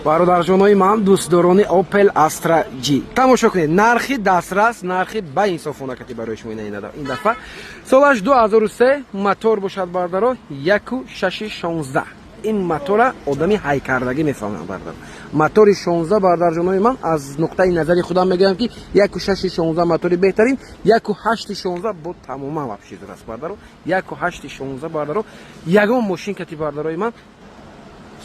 бародарҷонои ман, дӯстдорони Opel Astra G, тамошо кунед, нархи дастрас, нархи ба инсофона кати барои шумо ин дафъа. Солаш 2003, мотор бошад бардаро 1.616. ин мотора одами ҳайкардагӣ мефаҳмад бардар. Мотори 16 бардарҷонои ман, аз нуқтаи назари худам мегӯям ки 1.616 мотори беҳтарин, 1.816 бо тамоман вообще дураст бардаро. 1.816 бардаро ягон мошин кати бардарои ман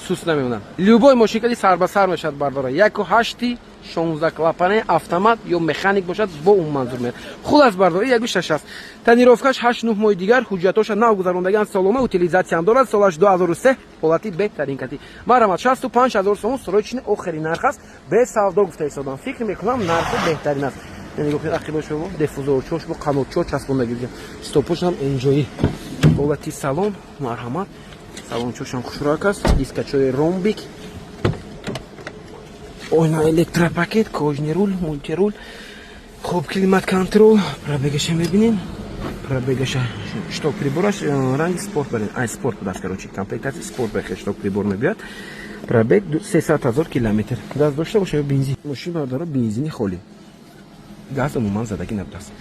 суст намемонад. Любой машин кади сар ба сар мешад бардора. 1.816 клапане автомат ё механик бошад бо ун манзур мед. Хулас бардора 1.6 аст. Танировкаш 8-9 моҳи дигар, ҳуҷҷатоша нав гузарондаган солома утилизатсия дорад. Солаш 2003 ҳолати беҳтарин кати. Марамат 65000 сом срочни охирин нарх аст. Без савдо гуфта ҳисобам. Фикр мекунам нархи беҳтарин аст. Нигоҳ кунед ақибо шумо диффузор чош бо қанотчор часпондагӣ. Стопошам энҷои. Ҳолати салон марҳамат. Салончошам хушрак аст, дискачои ромбик, ойна электропакет, кожни рул, мультирул, хуб климат контрол, пробегаша мебинем, пробегаша шток прибораш ранги спорт барин, ай спорт будаст короче, комплектация спорт бехе шток прибор мебиёд. Пробег 300,000 километр. Даст дошта боша бензин. Мошин бардора бензини холӣ. Газ умуман задагӣ набудаст.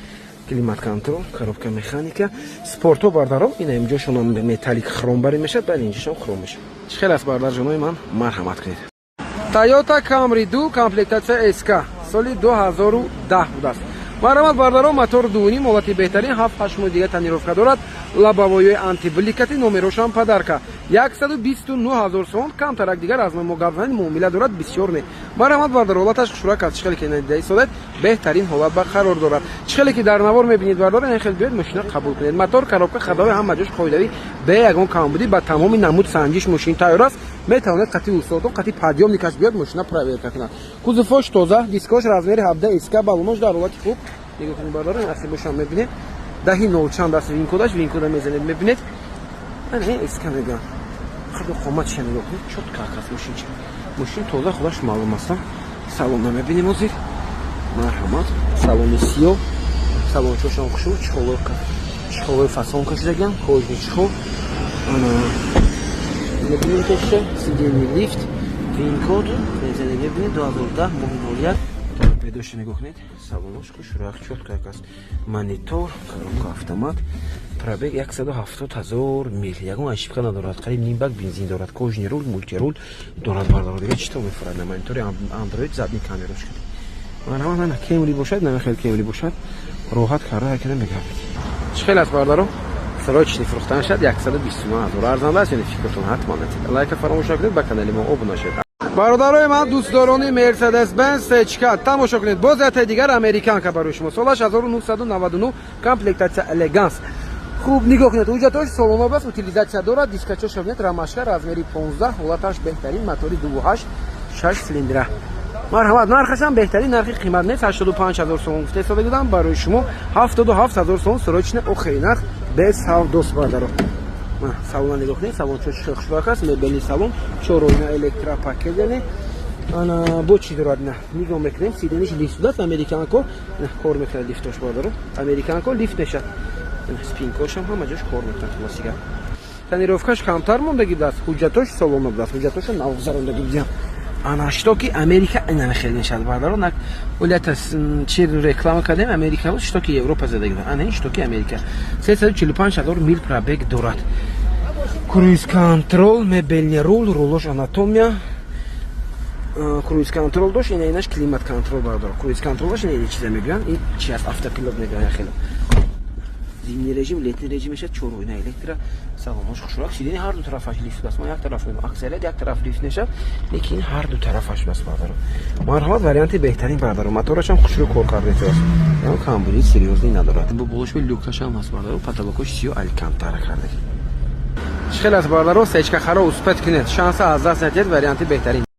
Климат контрол, коробка механика, спорто бардаро, ина инҷошон металлик хромбари мешад, баъд инҷошон хром мешад. Чхел аст бардарҷонои ман, марҳамат кунед. Toyota Camry 2 комплектация SK соли 2010 будааст. Марҳамат бардаро, мотор 2.5 ҳолати беҳтарин, 7-8 моҳ дига танировка дорад, лабовои антибликати, номерошам падарка. 129,000 сом, камтарак дигар аз мо гавзани муомила дорад, бисёр не. Марҳамат бардаро, ҳолаташ хушрак аст, чхеле ки надидаи содат беҳтарин ҳолат барқарор дорад. Чхеле ки дар навор мебинед бардаро, ин хел биёд машина қабул кунед. Мотор, коробка, ходове ҳама ҷош қоидави бе ягон камбудӣ ба тамоми намуд санҷиш мошин тайёр аст. Метавонед қати усотон, қати подъёмникаш биёд машина проверка кунад. Кузуфош тоза, дискош размери 17 SK, балонош дар ҳолати хуб. Нигоҳ кунед бардаро, ин асибошам мебинед. Даҳи нолчанд аст винкодаш, винкода мезанед мебинед. Ана SK мегӯям. Худо қоматиша нигоҳ кунед, чотка аст мошинча. Мошин тоза худаш маълум аст. Салонна мебинем ҳозир. Марҳамат. Салони сиёҳ. Салончошам хушук, чихолои фасонка шудаган, кожни чихол. Ана мебинем пешта, сиденьи лифт, винкод, мезанед мебинед 2010 моҳи 01. Педоша нигоҳ кунед, салонош хушрак, чотка аст. Монитор, коробка автомат. Пробег 170,000 мил. Ягон ошибка надорад. Қариб ним бак бензин дорад. Кожни рул, мультирул дорад бардаро. Дига чӣ то мефурад на монитори Android задни камерош кад. Марҳамат ана Camry бошад, нама хел Camry бошад. Роҳат карда якна мегавед. Чӣ хел аст бардаро? Срочни фурӯхтан шад 129,000. Арзанда аст, яъни фикртон ҳатман натид. Лайка фаромӯш накунед, ба канали мо обуна шавед. Бародарои ман, дӯстдорони Mercedes-Benz C4, тамошо кунед. Боз ятаи дигар американка барои шумо. Солаш 1999, комплектация Elegance. Хуб нигоҳ кунед, ҳуҷҷатош солома аст, утилизатсия дорад, дискачош шавнед, рамашка размери 15, ҳолаташ беҳтарин, мотори 2.8, 6 силиндра. Марҳамат, нархашам беҳтарин, нархи қимат нест, 85,000 сом гуфта ҳисоба гудам, барои шумо 77,000 сом срочни охирин нарх без савдост бардаро. Салона нигоҳ кунед, салончош хушрак аст, мебели салон, 4 ойна электропакет яъне. Ана бо чӣ дорад на? Нигоҳ мекунем, сидениш лифт будаст, американко, кор мекунад лифтош бардаро. Американко лифт мешад. Спинкошам ҳама ҷош кор мекунад хулосига. Танировкаш камтар мондагӣ будааст, ҳуҷҷатош солома будааст, ҳуҷҷатоша навгузарондагӣ будем. Ана штоки Америка ина хел мешад бардаро, нак улята чӣ реклама кардем, Америка буд, штоки Европа задагӣ буд. Ана ин штоки Америка. 345,000 мил пробег дорад. Круиз контрол, мебелни рул, рулош анатомия. Круиз контрол дошт, ина инаш климат контрол бардаро. Круиз контролаш ина чиза мегӯям, ин чи аст, автопилот мегӯям хело. Зимний режим, летний режим мешад, 4 ойна электро, салонош хушрак, сидени ҳар ду тарафаш лифт аст. Ман як тараф мебинам, аксарият як тараф лифт мешад, лекин ҳар ду тарафаш аст бардаро. Марҳамат, варианти беҳтарин бардаро. Моторашам хушрук кор карда аст. Яъни камбуди серьёзӣ надорад. Бо болоши люкашам аст бардаро, потолокош сиё алькантара карда. Чӣ хел аст бардаро? Сечка харо успет кунед, шанса аз даст надиҳед, варианти беҳтарин.